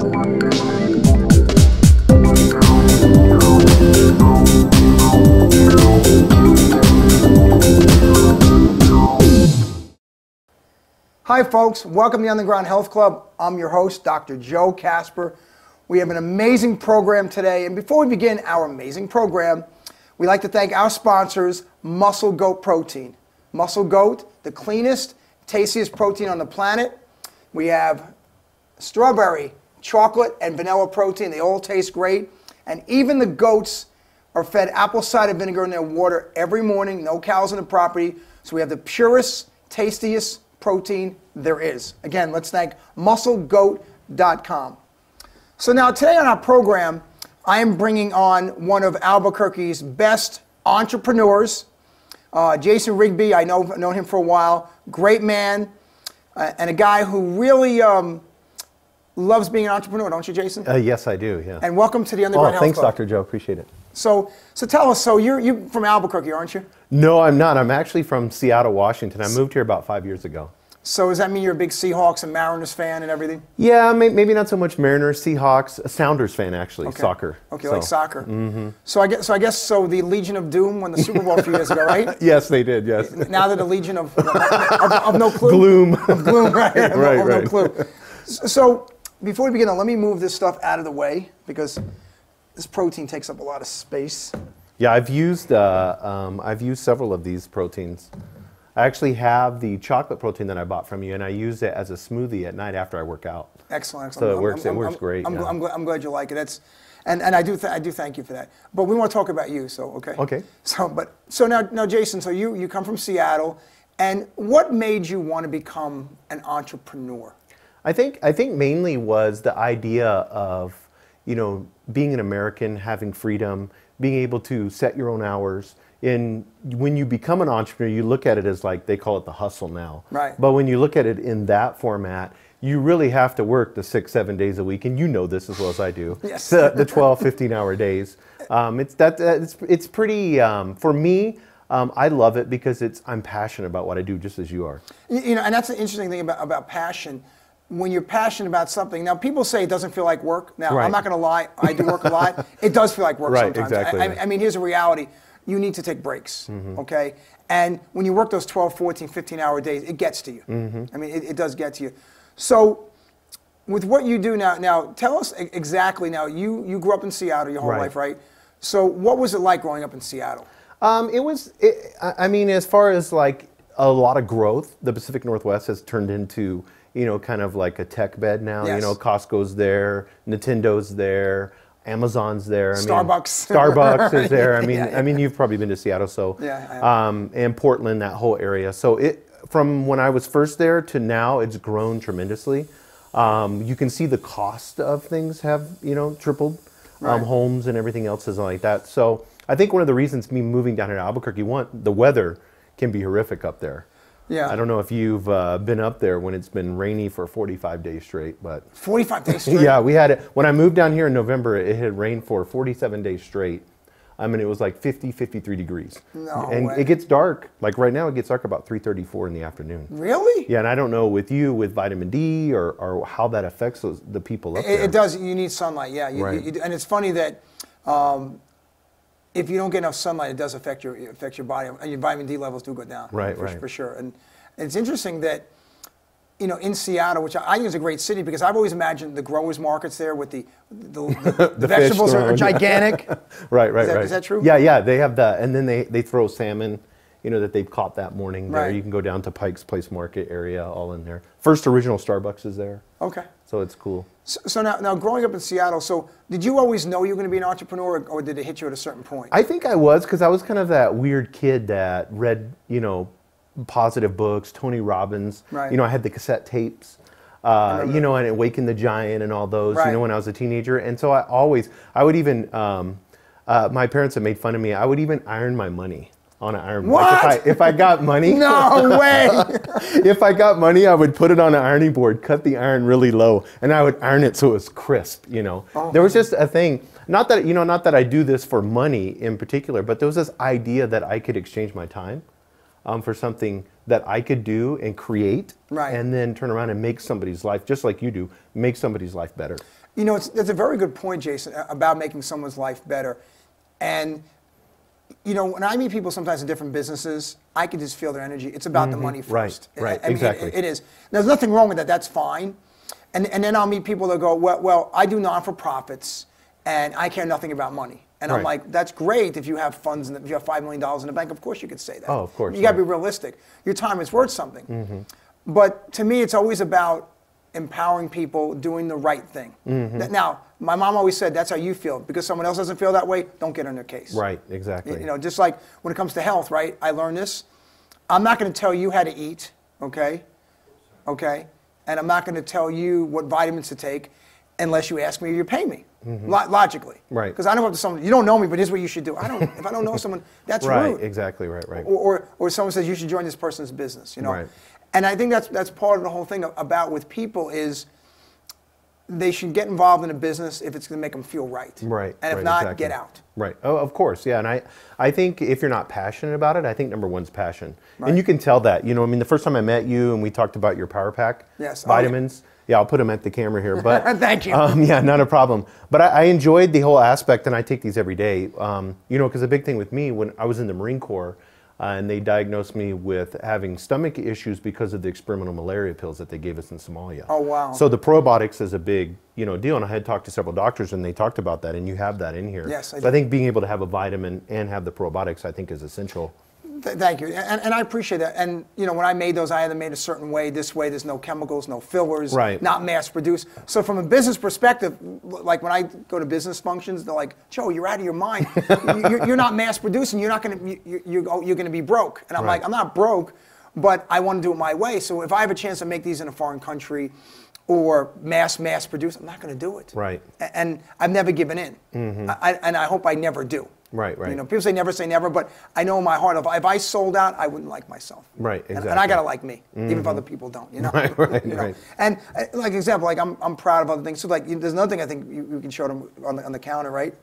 Hi folks, welcome to the Underground Health Club. I'm your host, Dr. Joe Kasper. We have an amazing program today, and before we begin our amazing program, we'd like to thank our sponsors, Muscle Goat Protein. Muscle Goat, the cleanest, tastiest protein on the planet. We have strawberry, chocolate, and vanilla protein. They all taste great, and even the goats are fed apple cider vinegar in their water every morning, no cows on the property, so we have the purest, tastiest protein there is. Again, let's thank musclegoat.com. So now today on our program, I am bringing on one of Albuquerque's best entrepreneurs, Jason Rigby. I know him for a while. Great man, and a guy who really loves being an entrepreneur, don't you, Jason? Yes, I do, yeah. And welcome to the Underground Health Thanks, Club. Dr. Joe. Appreciate it. So tell us, so you're from Albuquerque, aren't you? No, I'm not. I'm actually from Seattle, Washington. I moved here about 5 years ago. So does that mean you're a big Seahawks and Mariners fan and everything? Yeah, maybe not so much Mariners, Seahawks, a Sounders fan actually, okay. Soccer. Okay, like soccer. Mm-hmm. So I guess the Legion of Doom won the Super Bowl a few years ago, right? Yes, they did. Yes. Now they're the Legion of no clue. Gloom. Of gloom, right? Right. No clue. So before we begin, let me move this stuff out of the way because this protein takes up a lot of space. Yeah, I've used several of these proteins. I actually have the chocolate protein that I bought from you, and I use it as a smoothie at night after I work out. Excellent. So it works great. I'm glad you like it. And I do thank you for that. But we want to talk about you, so okay. Okay. So now Jason, so you come from Seattle, and what made you want to become an entrepreneur? I think mainly was the idea of, being an American, having freedom, being able to set your own hours. When you become an entrepreneur, you look at it as like, they call it the hustle now. Right. But when you look at it in that format, you really have to work the 6-7 days a week, and you know this as well as I do. Yes. The 12, 15-hour days. It's pretty, for me, I love it because I'm passionate about what I do, just as you are. And that's the interesting thing about passion. When you're passionate about something, now people say it doesn't feel like work. Now, right. I'm not going to lie, I do work a lot. It does feel like work right, sometimes. Exactly. I mean, here's a reality. You need to take breaks, okay? And when you work those 12, 14, 15-hour days, it gets to you. I mean, it does get to you. So with what you do now tell us exactly, now you grew up in Seattle your whole life, right? So what was it like growing up in Seattle? I mean, as far as like a lot of growth, the Pacific Northwest has turned into, kind of like a tech bed now. Yes. Costco's there, Nintendo's there, Amazon's there. Starbucks is there. Yeah. I mean, you've probably been to Seattle, so yeah, and Portland, that whole area. So from when I was first there to now, it's grown tremendously. You can see the cost of things have tripled. Right. Homes and everything else is like that. So I think one of the reasons me moving down here to Albuquerque, the weather can be horrific up there. Yeah. I don't know if you've been up there when it's been rainy for 45 days straight, but 45 days straight? Yeah, we had it. When I moved down here in November, it had rained for 47 days straight. I mean, it was like 50, 53 degrees. No and way. It gets dark. Like right now, it gets dark about 3:34 in the afternoon. Really? Yeah, and I don't know with vitamin D or how that affects the people up there. It does. You need sunlight, yeah. Right. And it's funny that if you don't get enough sunlight, it does affect your body, and your vitamin D levels do go down. Right, for sure. And it's interesting that, in Seattle, which I think is a great city, because I've always imagined the growers markets there with the vegetables are gigantic. Right. Is that true? Yeah. They have that, and then they throw salmon, that they've caught that morning there. Right. You can go down to Pike's Place Market area, all in there. First original Starbucks is there. Okay. So it's cool. So now growing up in Seattle, so did you always know you were going to be an entrepreneur, or did it hit you at a certain point? I think I was, because I was kind of that weird kid that read, positive books, Tony Robbins. Right. I had the cassette tapes, and Awaken the Giant and all those, right. When I was a teenager. And so I would even, my parents had made fun of me. I would even iron my money on an iron board. What? Like if I got money. No way. If I got money, I would put it on an ironing board, cut the iron really low, and I would iron it so it was crisp, Oh, there was just a thing, not that I do this for money in particular, but there was this idea that I could exchange my time for something that I could do and create, right. and then turn around and make somebody's life, just like you do, make somebody's life better. You know, it's a very good point, Jason, about making someone's life better. And, you know, when I meet people sometimes in different businesses, I can just feel their energy. It's about the money first. Right, I mean, exactly. It is. There's nothing wrong with that. That's fine. And then I'll meet people that go, well, I do non-for-profits, and I care nothing about money. And I'm like, that's great if you have funds, and if you have $5 million in the bank, of course you could say that. Oh, of course. You got to be realistic. Your time is worth something. But to me, it's always about empowering people, doing the right thing. Now, my mom always said, that's how you feel. Because someone else doesn't feel that way, don't get on their case. Right, exactly. You know, just like when it comes to health, right? I learned this. I'm not going to tell you how to eat, okay? Okay? And I'm not going to tell you what vitamins to take unless you ask me or you pay me. Logically. Right. Because I don't go up to someone, you don't know me, but here's what you should do. If I don't know someone, that's rude. Right, exactly, right. Or someone says you should join this person's business, you know. Right. And I think that's part of the whole thing about with people is they should get involved in a business if it's going to make them feel right. Right. And if not, get out. Right. Oh, of course. Yeah. And I think if you're not passionate about it, I think number one's passion. And you can tell that. You know, I mean, the first time I met you and we talked about your Power Pack vitamins. Yeah, I'll put them at the camera here. But thank you. Yeah, not a problem. But I enjoyed the whole aspect, and I take these every day. You know, because the big thing with me when I was in the Marine Corps, and they diagnosed me with having stomach issues because of the experimental malaria pills that they gave us in Somalia. Oh, wow. So the probiotics is a big, you know, deal, and I had talked to several doctors, and they talked about that, and you have that in here. Yes, I think being able to have a vitamin and have the probiotics, I think, is essential. Thank you, and I appreciate that. And you know, when I made those, I had them made a certain way. This way, there's no chemicals, no fillers, not mass-produced. So from a business perspective, like when I go to business functions, they're like, "Joe, you're out of your mind. You're not mass-producing. You're not going to. You're going to be broke." And I'm like, "I'm not broke, but I want to do it my way. So if I have a chance to make these in a foreign country, or mass-produce, I'm not going to do it." Right. And I've never given in, and I hope I never do. Right. You know, people say never, but I know in my heart, if I sold out, I wouldn't like myself. Right, exactly. And I gotta like me, even if other people don't. You know. Right. You know? And like example, like I'm proud of other things. So like, there's another thing I think you can show them on the counter, right?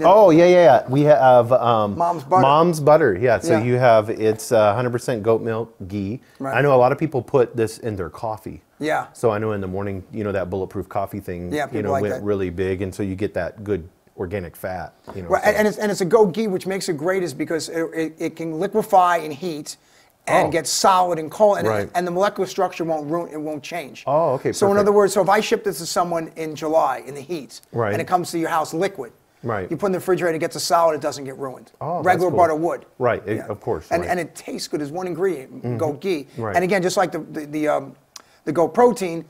Oh yeah. We have Mom's butter. Mom's butter. Yeah. So you have it's 100% goat milk ghee. Right. I know a lot of people put this in their coffee. Yeah. So I know in the morning, you know, that bulletproof coffee thing, you know, went really big, and so you get that good organic fat, you know. Right, so. and it's a goat ghee, which makes it great is because it can liquefy in heat and get solid and cold, and the molecular structure won't change. Oh, okay. So in other words, so if I ship this to someone in July in the heat, and it comes to your house liquid, you put it in the refrigerator, it gets a solid, it doesn't get ruined. Oh, regular butter would. Right, of course. And it tastes good as one ingredient, goat ghee. And again, just like the goat protein.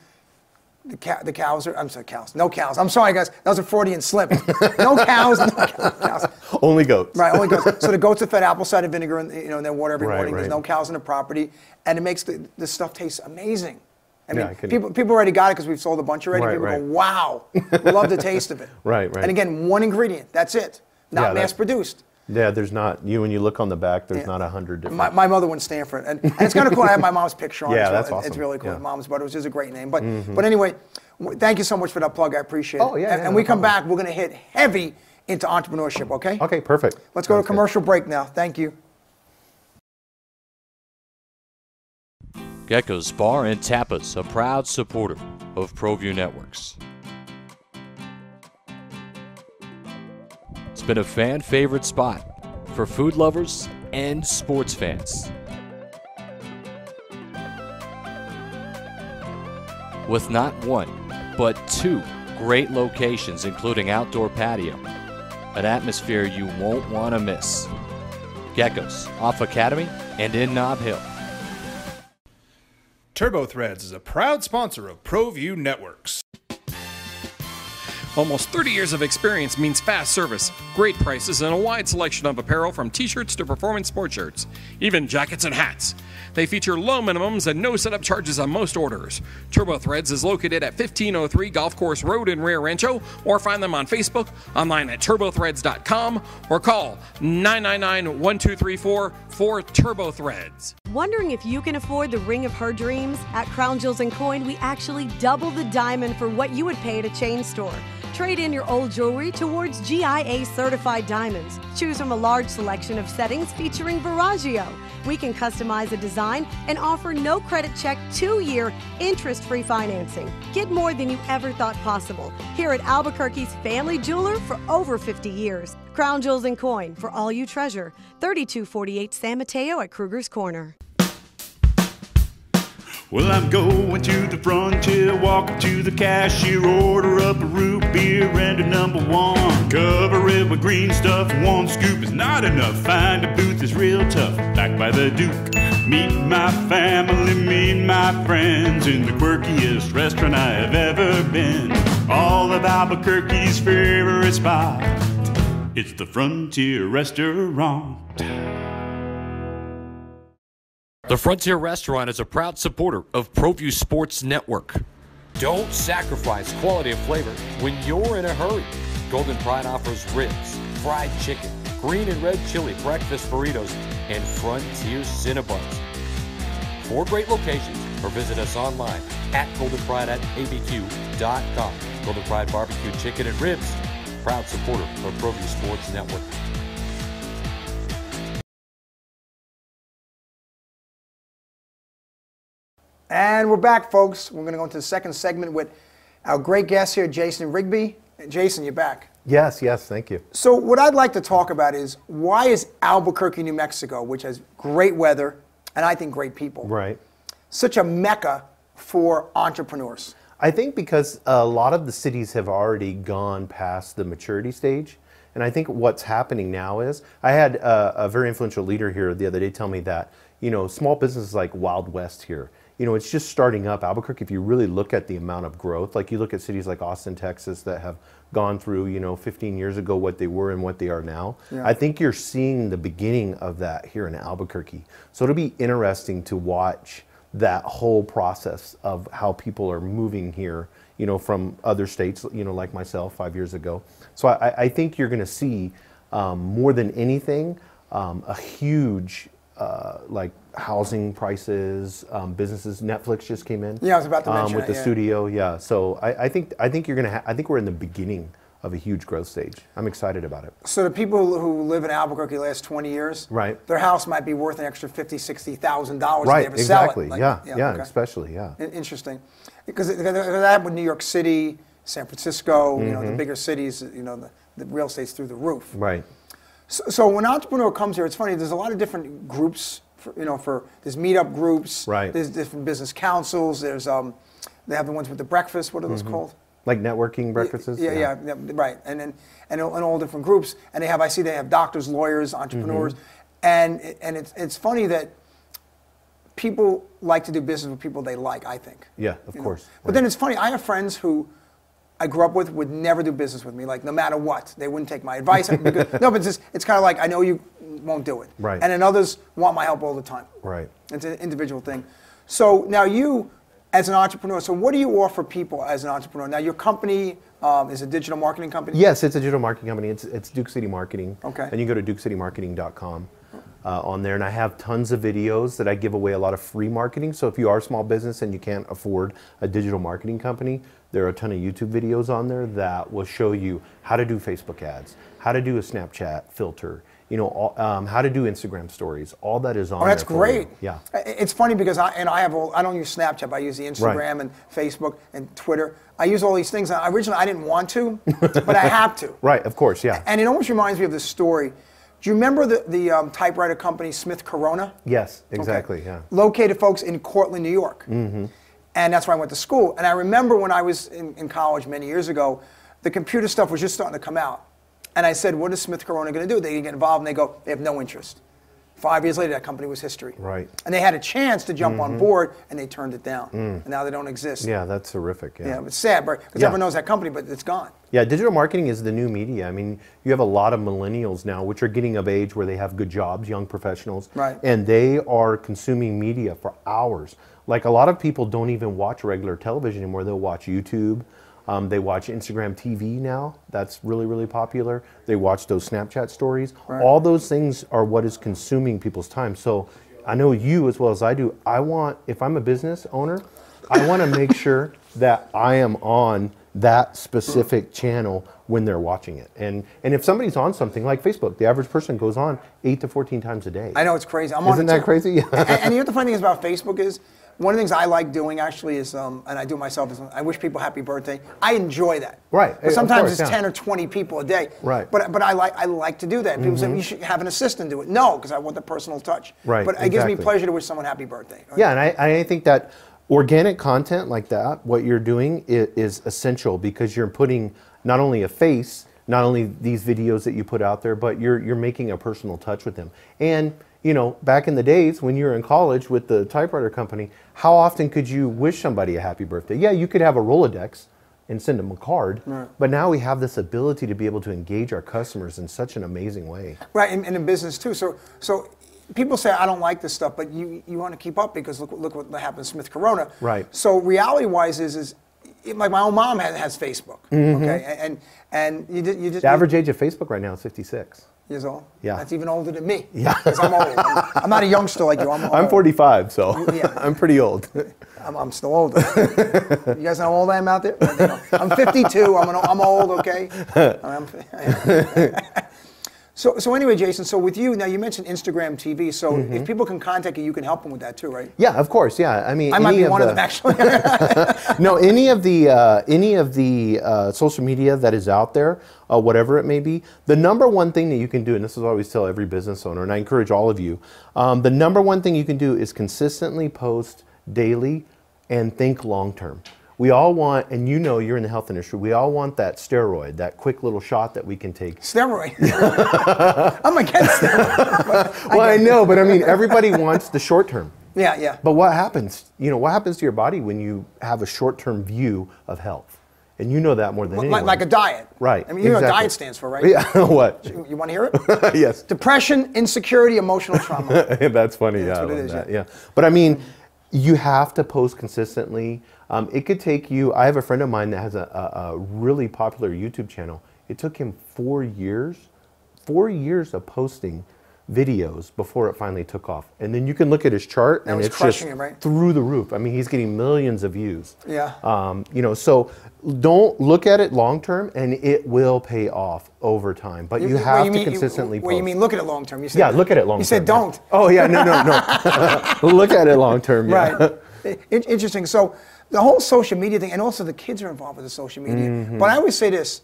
The cows are, I'm sorry, cows. No cows. I'm sorry, guys. That was a Freudian slip. No cows, no cows. Only goats. Right, only goats. So the goats are fed apple cider vinegar and, you know, and then water every morning. There's no cows on the property. And it makes the stuff taste amazing. I mean, people already got it because we've sold a bunch already. People go, wow, we love the taste of it. Right. And again, one ingredient. That's it. Not mass-produced. Yeah, there's not, when you look on the back, there's not 100 different. My mother wouldn't stand for it. And it's kind of cool. I have my mom's picture on it. Yeah, that's awesome. It's really cool. Mom's butter, which is a great name. But anyway, thank you so much for that plug. I appreciate it. Oh, yeah. And we come back, we're going to hit heavy into entrepreneurship, okay? Okay, perfect. Let's go to a commercial break now. Thank you. Gecko's Bar and Tapas, a proud supporter of ProView Networks. It's been a fan-favorite spot for food lovers and sports fans. With not one, but two great locations, including outdoor patio, an atmosphere you won't want to miss. Gecko's, off Academy and in Nob Hill. TurboThreads is a proud sponsor of ProView Networks. Almost 30 years of experience means fast service, great prices, and a wide selection of apparel from t-shirts to performance sport shirts, even jackets and hats. They feature low minimums and no setup charges on most orders. TurboThreads is located at 1503 Golf Course Road in Rio Rancho, or find them on Facebook, online at turbothreads.com, or call 999-1234 for TurboThreads. Wondering if you can afford the ring of her dreams? At Crown Jewels & Coin, we actually double the diamond for what you would pay at a chain store. Trade in your old jewelry towards GIA certified diamonds. Choose from a large selection of settings featuring Veragio. We can customize a design and offer no credit check 2-year interest-free financing. Get more than you ever thought possible here at Albuquerque's family jeweler for over 50 years. Crown Jewels and Coin for all you treasure. 3248 San Mateo at Kruger's Corner. Well, I'm going to the frontier, walk up to the cashier, order up a root beer and a #1. Cover it with green stuff, 1 scoop is not enough. Find a booth is real tough, back by the Duke. Meet my family, meet my friends in the quirkiest restaurant I have ever been. All of Albuquerque's favorite spot, it's the Frontier Restaurant. The Frontier Restaurant is a proud supporter of ProView Sports Network. Don't sacrifice quality and flavor when you're in a hurry. Golden Pride offers ribs, fried chicken, green and red chili breakfast burritos, and Frontier Cinnabons. 4 great locations, or visit us online at goldenpride@abq.com. Golden Pride Barbecue Chicken and Ribs, proud supporter of ProView Sports Network. And we're back, folks. We're going to go into the second segment with our great guest here, Jason Rigby. Jason, you're back. Yes, thank you. So what I'd like to talk about is, why is Albuquerque, New Mexico, which has great weather and I think great people, Right. such a mecca for entrepreneurs? I think because a lot of the cities have already gone past the maturity stage. And I think what's happening now is, I had a very influential leader here the other day tell me that, small businesses like Wild West here, it's just starting up. Albuquerque, if you really look at the amount of growth, like you look at cities like Austin, Texas, that have gone through, 15 years ago what they were and what they are now. Yeah. I think you're seeing the beginning of that here in Albuquerque. So it'll be interesting to watch that whole process of how people are moving here, from other states, like myself 5 years ago. So I think you're going to see, more than anything, a huge like housing prices, businesses. Netflix just came in. Yeah, I was about to mention with the studio. Yeah, so I think you're gonna. I think we're in the beginning of a huge growth stage. I'm excited about it. So the people who live in Albuquerque the last 20 years, right? Their house might be worth an extra $50,000-$60,000 right, if they ever exactly. sell it. Like, yeah, okay. Especially, yeah. Interesting, because that with New York City, San Francisco, the bigger cities, the real estate's through the roof. Right. So when an entrepreneur comes here, it's funny. There's a lot of different groups. There's meetup groups. Right. There's different business councils. There's they have the ones with the breakfast. What are those called? Like networking breakfasts. Yeah, right. And all different groups. And they have doctors, lawyers, entrepreneurs, and it's funny that people like to do business with people they like. I think. Yeah, of course. But then it's funny. I have friends who I grew up with would never do business with me, like no matter what. They wouldn't take my advice. No, but it's kind of like, I know you won't do it. Right. And then others want my help all the time. Right. It's an individual thing. So now you, as an entrepreneur, so what do you offer people as an entrepreneur? Now your company is a digital marketing company? Yes, it's a digital marketing company. It's Duke City Marketing. Okay. And you can go to dukecitymarketing.com. On there, and I have tons of videos that I give away, a lot of free marketing. So if you are a small business and you can't afford a digital marketing company, there are a ton of YouTube videos on there that will show you how to do Facebook ads, how to do a Snapchat filter, how to do Instagram stories. All that is on there. Oh, that's great. Yeah. It's funny because I don't use Snapchat, but I use the Instagram and Facebook and Twitter. I use all these things. Originally, I didn't want to, but I have to. Right, of course, yeah. And it almost reminds me of this story. Do you remember the typewriter company Smith Corona? Yes, exactly, okay. Yeah. Located, folks, in Cortland, New York. Mm-hmm. And that's where I went to school. And I remember when I was in college many years ago, the computer stuff was just starting to come out. And I said, what is Smith Corona going to do? They get involved, and they go, they have no interest. 5 years later, that company was history. Right. And they had a chance to jump on board, and they turned it down. And now they don't exist. Yeah, that's horrific. Yeah, it's sad, because everyone knows that company, but it's gone. Yeah, digital marketing is the new media. I mean, you have a lot of millennials now, which are getting of age where they have good jobs, young professionals. Right. And they are consuming media for hours. Like, a lot of people don't even watch regular television anymore. They'll watch YouTube. They watch Instagram TV now. That's really, really popular. They watch those Snapchat stories. Right. All those things are what is consuming people's time. So I know you as well as I do. If I'm a business owner, I want to make sure that I am on that specific channel when they're watching it. And if somebody's on something like Facebook, the average person goes on 8 to 14 times a day. I know, it's crazy. I'm on Isn't it that too. crazy? And you know what the funny thing is about Facebook is, one of the things I like doing actually is, and I do it myself, is I wish people happy birthday. I enjoy that. Right. But sometimes course, it's 10 or 20 people a day. Right. But I like to do that. People say, you should have an assistant do it. No, because I want the personal touch. Right, But it gives me exactly. pleasure to wish someone happy birthday. Yeah, and I think that organic content like that, what you're doing is essential, because you're putting not only a face, not only these videos that you put out there, but you're making a personal touch with them. And you know, back in the days when you were in college with the typewriter company, how often could you wish somebody a happy birthday? Yeah, you could have a Rolodex and send them a card, but now we have this ability to be able to engage our customers in such an amazing way. Right, and in business too. So people say, I don't like this stuff, but you want to keep up because look what happened to Smith Corona. Right. So reality-wise is like my own mom has Facebook, okay? And you just... The average age of Facebook right now is 56. Years old? Yeah. That's even older than me. Yeah. Because I'm old. I'm not a youngster like you. I'm old. I'm 45, so Yeah. I'm pretty old. I'm still older. You guys know how old I am out there? I'm 52. I'm old, okay? So anyway, Jason, so with you, now you mentioned Instagram TV, so if people can contact you, you can help them with that too, right? Yeah, of course. Yeah, I mean, I might be one of them, actually. No, any of the social media that is out there, whatever it may be, the number one thing that you can do, and this is what I always tell every business owner, and I encourage all of you, the number one thing you can do is consistently post daily and think long term. We all want, and you know you're in the health industry, we all want that steroid, that quick little shot that we can take. Steroid. I'm against steroid. Well, I know, but I mean, everybody wants the short term. Yeah, yeah. But what happens? You know, what happens to your body when you have a short-term view of health? And you know that more than anyone. Like a diet. Right. I mean, you know what exactly. diet stands for, right? Yeah. What? You want to hear it? Yes. Depression, insecurity, emotional trauma. That's funny. That's Yeah, what I it love is, that. yeah. Yeah. But I mean, you have to post consistently. It could take you, I have a friend of mine that has a really popular YouTube channel. It took him 4 years of posting videos before it finally took off. And then you can look at his chart and he's it's crushing just it, right? through the roof. I mean, he's getting millions of views. Yeah. You know, so don't look at it long term, and it will pay off over time. But you have to consistently post. Well, you mean look at it long term? You said, yeah, look at it long term. You said don't. Oh yeah, no. Look at it long term. Yeah. Right. Interesting. So the whole social media thing, and also the kids are involved with the social media. But I always say this.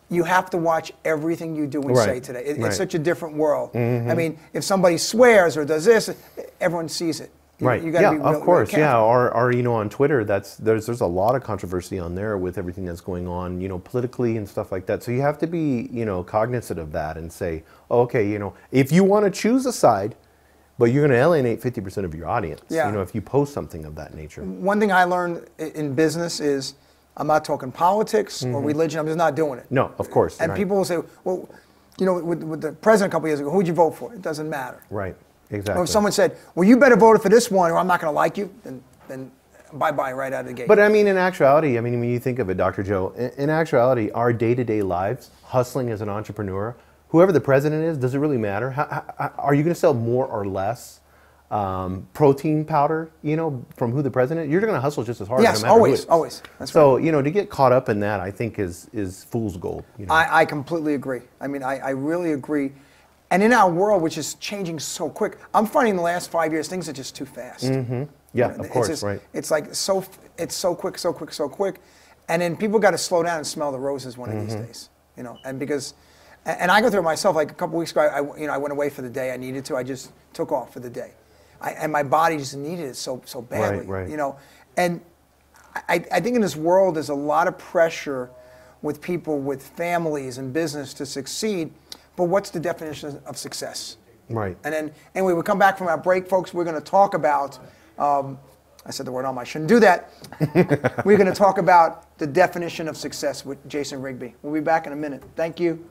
You have to watch everything you do and say today. It's such a different world. I mean, if somebody swears or does this, everyone sees it. Right. You gotta be of course. really yeah. Or you know, on Twitter, there's a lot of controversy on there with everything that's going on, you know, politically and stuff like that. So you have to be, you know, cognizant of that and say, oh, okay, you know, if you want to choose a side, but you're going to alienate 50% of your audience. Yeah. You know, if you post something of that nature. One thing I learned in business is I'm not talking politics or religion. I'm just not doing it. No, of course. And people will say, well, you know, with the president a couple years ago, who'd you vote for? It doesn't matter. Right. Exactly. Or if someone said, well, you better vote for this one or I'm not going to like you, then bye-bye right out of the gate. But I mean, in actuality, I mean, when you think of it, Dr. Joe, in actuality, our day-to-day lives, hustling as an entrepreneur, whoever the president is, does it really matter? Are you going to sell more or less protein powder, you know, from who the president is? You're going to hustle just as hard. Yes, no matter always. That's right. So, you know, to get caught up in that, I think is fool's gold. You know? I completely agree. I mean, I really agree. And in our world, which is changing so quick, I'm finding in the last 5 years, things are just too fast. Yeah, of course, right. It's like it's so quick. And then people got to slow down and smell the roses one of these days, you know. And because, and I go through it myself. Like a couple weeks ago, I went away for the day. I needed to. I just took off for the day, and my body just needed it so badly, right. you know. And I think in this world, there's a lot of pressure with people, with families and business to succeed. But what's the definition of success? Right. And then, anyway, we come back from our break, folks. We're going to talk about, I said the word I shouldn't do that. We're going to talk about the definition of success with Jason Rigby. We'll be back in a minute. Thank you.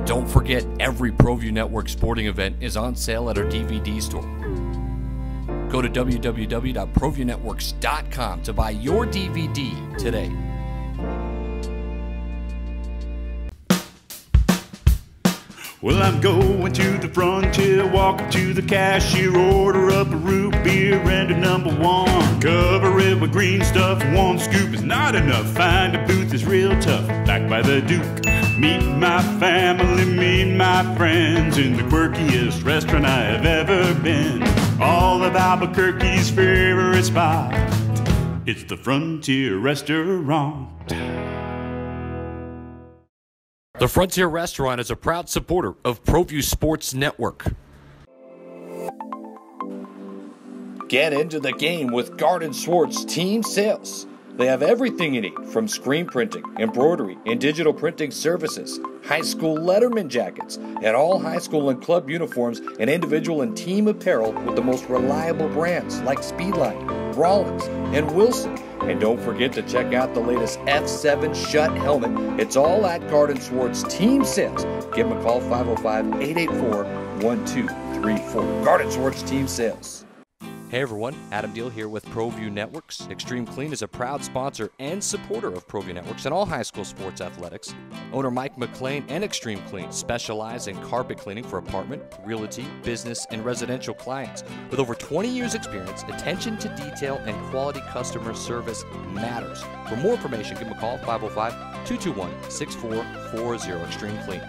Don't forget, every ProView Network sporting event is on sale at our DVD store. Go to www.proviewnetworks.com to buy your DVD today. Well, I'm going to the frontier, walk up to the cashier, order up a root beer and a #1. Cover it with with green stuff. One scoop is not enough. Find a booth is real tough. Back by the Duke. Meet my family, meet my friends in the quirkiest restaurant I have ever been. All of Albuquerque's favorite spot. It's the Frontier Restaurant. The Frontier Restaurant is a proud supporter of ProView Sports Network. Get into the game with Garden Swartz Team Sales. They have everything you need, from screen printing, embroidery, and digital printing services, high school letterman jackets, and all high school and club uniforms, and individual and team apparel with the most reliable brands like Speedline, Rollins, and Wilson. And don't forget to check out the latest F7 Shut helmet. It's all at Garden Swartz Team Sales. Give them a call, 505-884-1234. Garden Swartz Team Sales. Hey everyone, Adam Deal here with ProView Networks. Extreme Clean is a proud sponsor and supporter of ProView Networks and all high school sports athletics. Owner Mike McLean and Extreme Clean specialize in carpet cleaning for apartment, realty, business, and residential clients. With over 20 years experience, attention to detail and quality customer service matters. For more information, give them a call, 505-221-6440. Extreme Clean.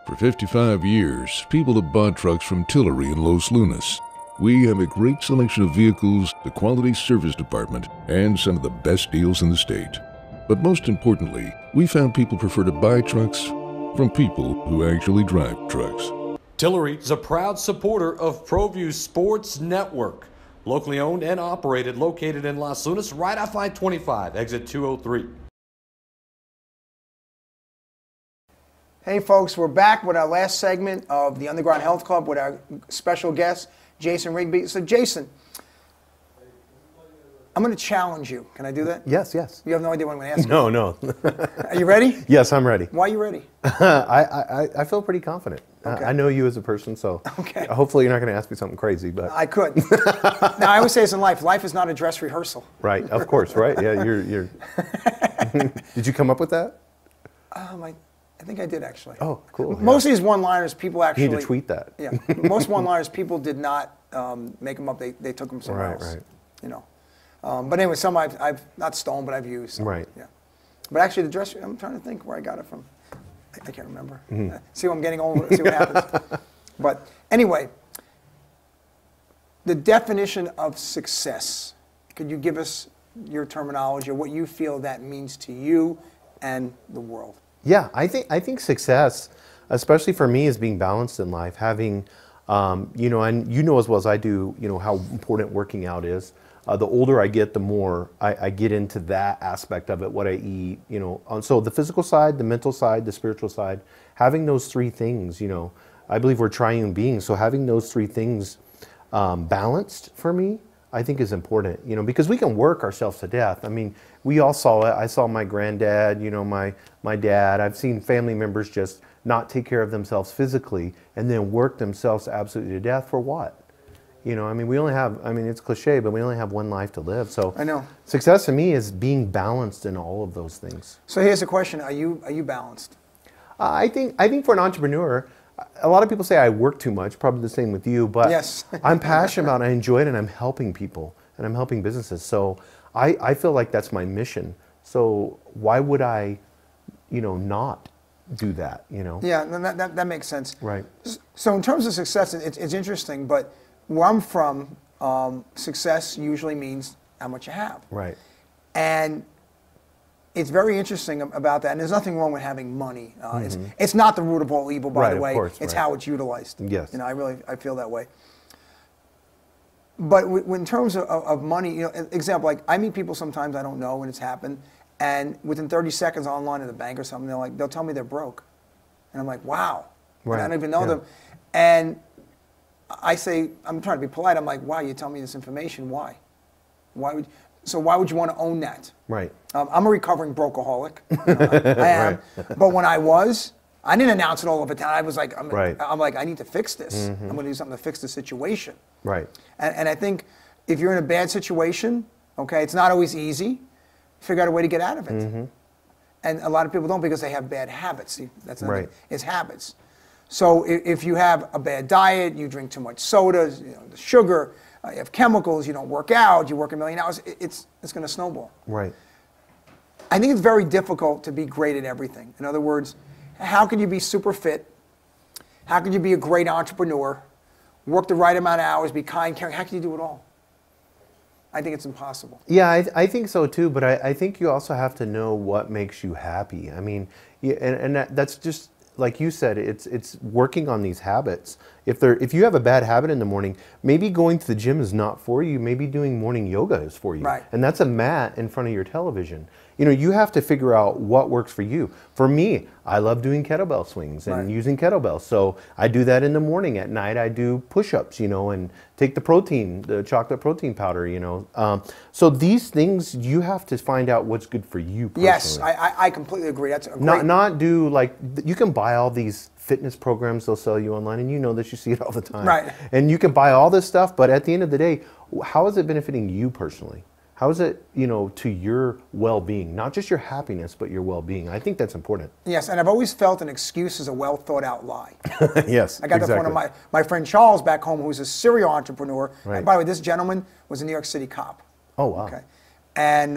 For 55 years, people have bought trucks from Tillery in Los Lunas. We have a great selection of vehicles, the quality service department, and some of the best deals in the state. But most importantly, we found people prefer to buy trucks from people who actually drive trucks. Tillery is a proud supporter of ProView Sports Network. Locally owned and operated, located in Los Lunas, right off I-25, exit 203. Hey folks, we're back with our last segment of the Underground Health Club with our special guest, Jason Rigby. So Jason, I'm going to challenge you. Can I do that? Yes, yes. You have no idea what I'm going to ask you? No. Are you ready? Yes, I'm ready. Why are you ready? I feel pretty confident. Okay. I know you as a person, so okay. Hopefully you're not going to ask me something crazy. But I could. Now, I always say this in life. Life is not a dress rehearsal. Right, of course, right? Yeah, you're Did you come up with that? I think I did, actually. Oh, cool. Most of these one-liners, people actually... You need to tweet that. Yeah. Most one-liners, people did not make them up. They took them somewhere else. Right. You know. But anyway, some I've not stolen, but I've used. So, right. Yeah. But actually, the dress, I'm trying to think where I got it from. I can't remember. Mm-hmm. See what I'm getting older, see what happens. But anyway, the definition of success. Could you give us your terminology or what you feel that means to you and the world? Yeah, I think success, especially for me, is being balanced in life. Having, you know, and you know as well as I do, you know, how important working out is. The older I get, the more I get into that aspect of it, what I eat, you know. So the physical side, the mental side, the spiritual side, having those three things, you know, I believe we're triune beings. So having those three things balanced for me, I think is important, you know, because we can work ourselves to death. I mean, we all saw it. I saw my granddad, you know, my dad. I've seen family members just not take care of themselves physically and then work themselves absolutely to death for what? You know, I mean, we only have, I mean, it's cliche, but we only have one life to live. So I know. Success to me is being balanced in all of those things. So here's a question. Are you balanced? I think for an entrepreneur, a lot of people say I work too much, probably the same with you, but yes. I'm passionate about it, I enjoy it, and I'm helping people, and I'm helping businesses. So I feel like that's my mission. So why would I, you know, not do that, you know? Yeah, that makes sense. Right. So in terms of success, it's interesting, but where I'm from, success usually means how much you have. Right. And it's very interesting about that, and there's nothing wrong with having money. It's not the root of all evil, by the way. Course, it's how it's utilized. Yes. You know, I feel that way. But in terms of money, you know, example, like I meet people sometimes I don't know when it's happened, and within 30 seconds online at the bank or something, they'll tell me they're broke, and I'm like, wow. Right. And I don't even know them, and I say, I'm trying to be polite. I'm like, wow, you tell me this information. Why? Why would you want to own that? Right. I'm a recovering brokeaholic. I am. Right. But when I didn't announce it all over town. I was like, I'm like, I need to fix this. I'm going to do something to fix the situation. Right. And I think if you're in a bad situation, okay, it's not always easy. Figure out a way to get out of it. And a lot of people don't because they have bad habits. See, that's another thing. It's habits. So if you have a bad diet, you drink too much soda, you know, the sugar, you have chemicals, you don't work out, you work a million hours, it's going to snowball. Right. I think it's very difficult to be great at everything. In other words, how can you be super fit? How can you be a great entrepreneur? Work the right amount of hours, be kind, caring? How can you do it all? I think it's impossible. Yeah, I think so too, but I think you also have to know what makes you happy. I mean, that's just, like you said, it's working on these habits. If you have a bad habit in the morning, maybe going to the gym is not for you. Maybe doing morning yoga is for you. Right. And that's a mat in front of your television. You have to figure out what works for you. For me, I love doing kettlebell swings and using kettlebells. So I do that in the morning. At night, I do push-ups, and take the chocolate protein powder, So these things, you have to find out what's good for you personally. Yes, I completely agree. That's a great... Not do, you can buy all these fitness programs they'll sell you online, and you know this, you see it all the time. Right. And you can buy all this stuff, but at the end of the day, how is it benefiting you personally? How is it, to your well-being, not just your happiness, but your well-being? I think that's important. Yes, and I've always felt an excuse is a well-thought-out lie. Yes, I got that from one of my friend Charles back home, who's a serial entrepreneur. Right. And by the way, this gentleman was a New York City cop. Oh, wow. Okay. And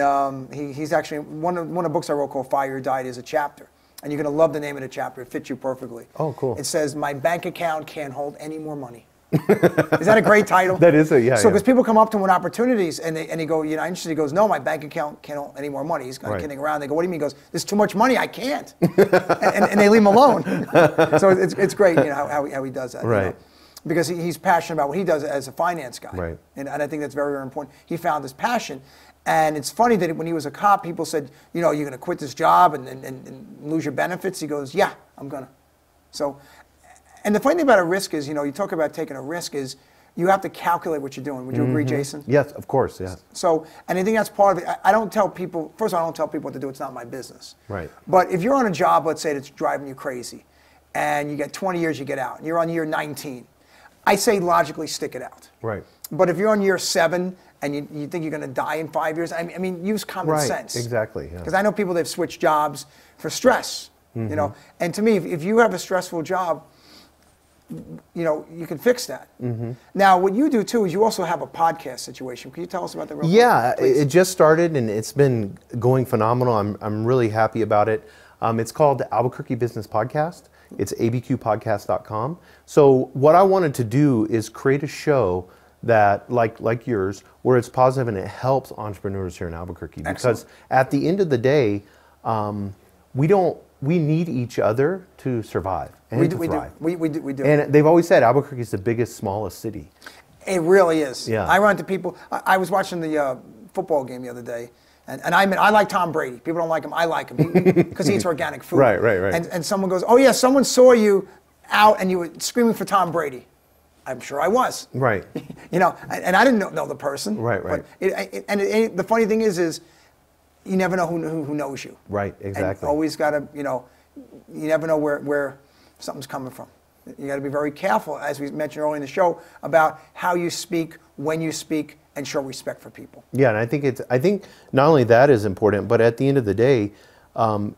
he's actually, one of the books I wrote called Fire Your Diet is a chapter. And you're going to love the name of the chapter. It fits you perfectly. Oh, cool. It says, "My bank account can't hold any more money." Is that a great title? That is a, yeah. So because people come up to him with opportunities and they go, interested? He goes, "No, my bank account can't hold any more money." He's kind of kidding around. They go, "What do you mean?" He goes, "There's too much money. I can't." and they leave him alone. So it's great, how he does that. Right. Because he's passionate about what he does as a finance guy. Right. And I think that's very, very important. He found his passion. And it's funny that when he was a cop, people said, "You're going to quit this job and lose your benefits." He goes, "Yeah, I'm going to." So, and the funny thing about a risk is, you talk about taking a risk is you have to calculate what you're doing. Would you agree, Jason? Yes, of course, yes. So, and I think that's part of it. I don't tell people, first of all, I don't tell people what to do. It's not my business. Right. But if you're on a job, let's say that's driving you crazy, and you get 20 years, you get out, and you're on year 19, I say logically stick it out. Right. But if you're on year 7 and you think you're going to die in 5 years, I mean, use common sense. Exactly. Because I know people that have switched jobs for stress, And to me, if you have a stressful job, you can fix that. Now, what you do too is you also have a podcast situation. Can you tell us about that real quick? Yeah, it just started and it's been going phenomenal. I'm really happy about it. It's called the Albuquerque Business Podcast. It's abqpodcast.com. So what I wanted to do is create a show that, like yours, where it's positive and it helps entrepreneurs here in Albuquerque. Because at the end of the day, we need each other to survive and to thrive. We do. And they've always said Albuquerque is the biggest, smallest city. It really is. Yeah. I run into people. I was watching the football game the other day. And I like Tom Brady. People don't like him. I like him because he eats organic food. Right. And someone goes, "Oh yeah, someone saw you out and you were screaming for Tom Brady." I'm sure I was. Right. And I didn't know the person. Right. But the funny thing is you never know who knows you. Right. Exactly. And always got to, you never know where something's coming from. You got to be very careful, as we mentioned earlier in the show, about how you speak, when you speak, and show respect for people. Yeah, and I think not only that is important, but at the end of the day,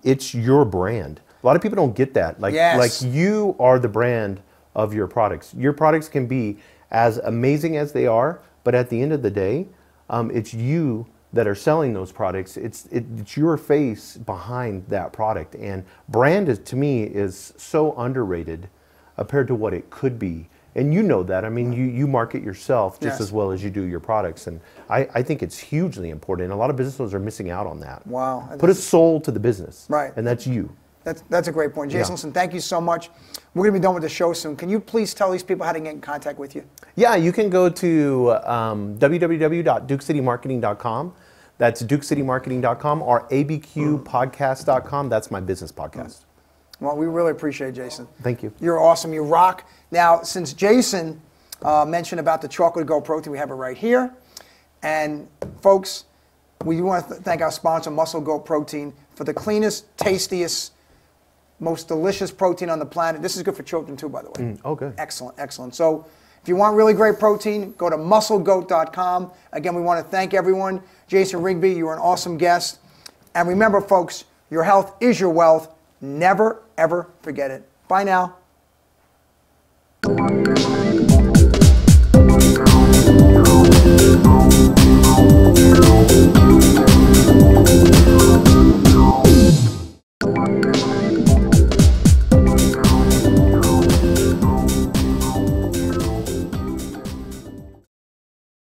it's your brand. A lot of people don't get that. Like you are the brand of your products. Your products can be as amazing as they are, but at the end of the day, it's you that are selling those products. It's your face behind that product. And brand to me is so underrated compared to what it could be. And you know that. I mean, you market yourself just as well as you do your products. And I think it's hugely important. And a lot of business owners are missing out on that. Wow. Put a soul to the business. Right. And that's you. That's a great point. Jason, listen, thank you so much. We're going to be done with the show soon. Can you please tell these people how to get in contact with you? Yeah, you can go to www.dukecitymarketing.com. That's dukecitymarketing.com or abqpodcast.com. That's my business podcast. Well, we really appreciate it, Jason. Thank you. You're awesome. You rock. Now, since Jason mentioned about the chocolate gold protein, we have it right here. And folks, we want to thank our sponsor, Muscle Goat Protein, for the cleanest, tastiest, most delicious protein on the planet. This is good for children too, by the way. Okay. Excellent, excellent. So if you want really great protein, go to musclegoat.com. Again, we want to thank everyone. Jason Rigby, you were an awesome guest. And remember, folks, your health is your wealth. Never, ever forget it. Bye now.